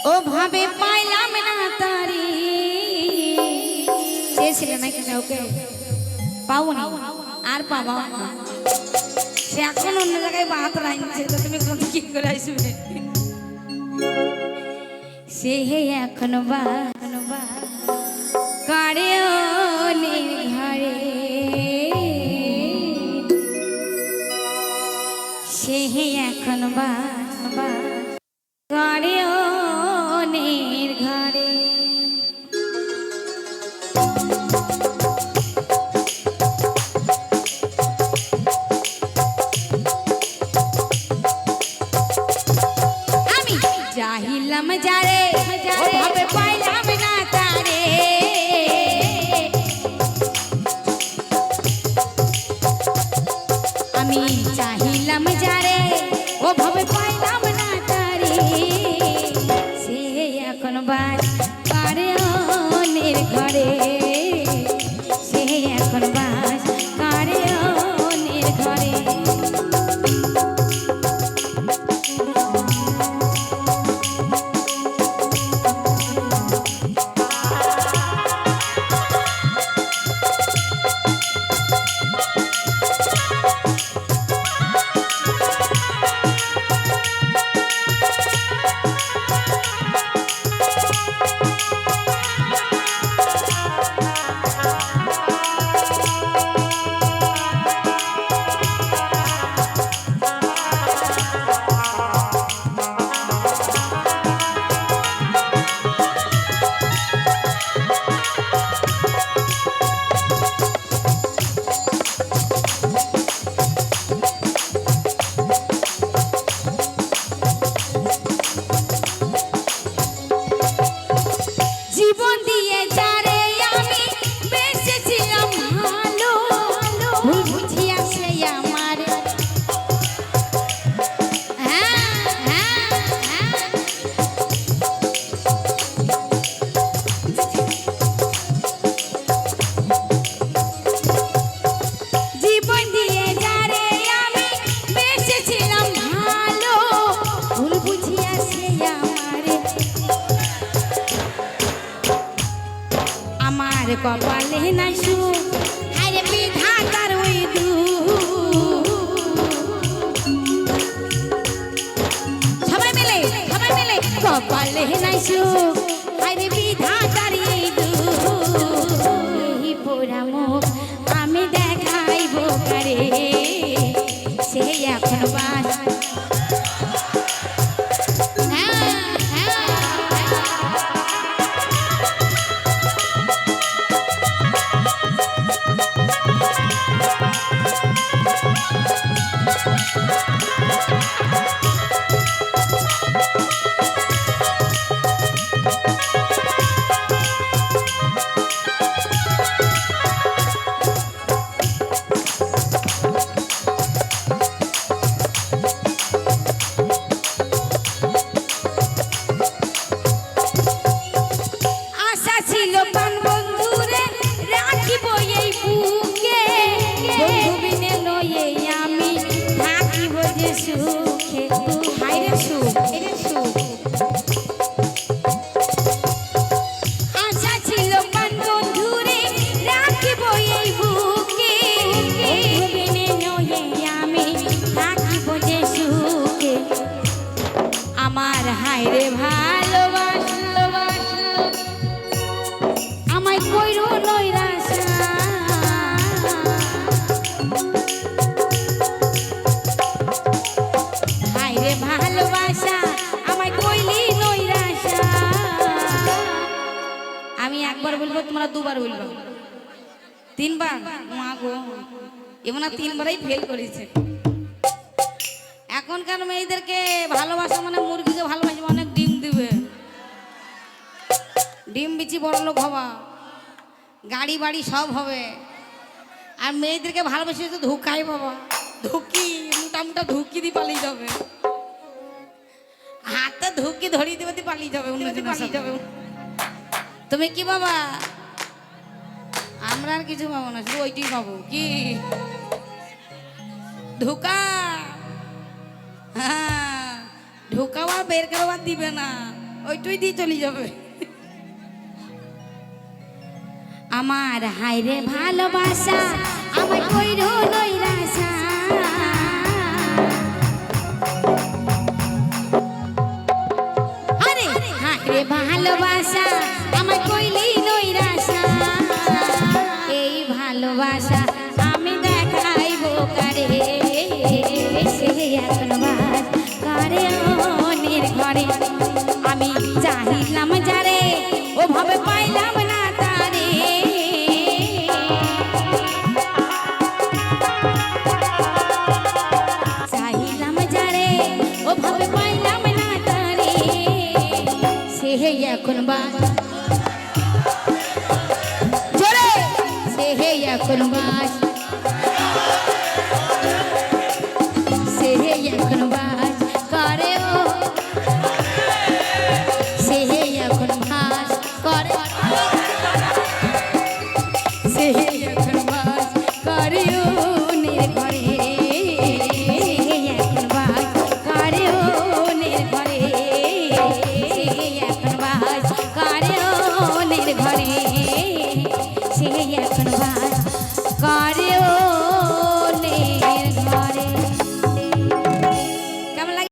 ও ভাবে পাইলাম না তারি চেয়েছিলে নাকি ওকে পাওনি আর পাবা না সে এখন অন্য জায়গায় বাত রাখছে তো তুমি কোন কি করে আসবে সে এখন বা করে অনেক ঘরে সে এখন বা করে অনেক ঘরে আমি চাহিলাম যারে ওভাবে পাইলাম না তারে আমি চাহিলাম যারে ওভাবে পাইলাম না তারে সে এখন বাস করে অন্যের ঘরে সে এখন বাস করে অন্যের ঘরে কপালে নাই সুখ আরে বিধাতার ওই সবাই মিলে কপালে নাই সুখ আরে বিধাতার এই পোড়া মুখ আমি দেখাইব কারে সে এখন বাস হায়রে ভালোবাসলো আমায় কইরো নৈরাশা হায়রে ভালোবাসা আমায় কইলি নৈরাশা আমি একবার বলবো তোমরা দুবার বলবো তিনবার মা গো এমনা তিনবারই ফেল করেছে এখনকার মেয়েদেরকে ভালোবাসা মানে মুরগিকে ভালোবাসে অনেক ডিম দিবে ডিম বিচি বড় লোক হবা গাড়ি বাড়ি সব হবে আর মেয়েদেরকে ভালোবাসে তো ধোকাই বাবা ধুকি মোটা ধুকি দিয়ে পালিয়ে যাবে হাতে ধুকি ধরিয়ে দেবে পালিয়ে যাবে পালিয়ে যাবে তুমি কি বাবা আমরা আর কিছু পাবো না শুধু ওইটাই পাবো কি ধোকা হ্যাঁ ঢোকাও আর বের করাও আর দিবে না ওইটুই দিয়ে চলে যাবে। আমার হায়রে ভালোবাসা আমার কইরো নৈরাশা, আরে হায়রে ভালোবাসা আমার কইলি নৈরাশা, এই ভালোবাসা আমি দেখাইবো কারে, সে এখন বাস করে অন্যের ঘরে। আমি চাহিলাম যারে ওভাবে পাইলাম না তারে, চাহিলাম যারে ওভাবে পাইলাম না তারে, সে এখন বাস জোরে, সে এখন বাস, সে এখন বাস করে ও, সে এখন বাস করে, সে এখন বাস করে ও নির্ঘরে, এখন বাস করে ও নির্ঘরে, এখন বাস করে ও নির্ঘরে, সে এখন বাস করে ও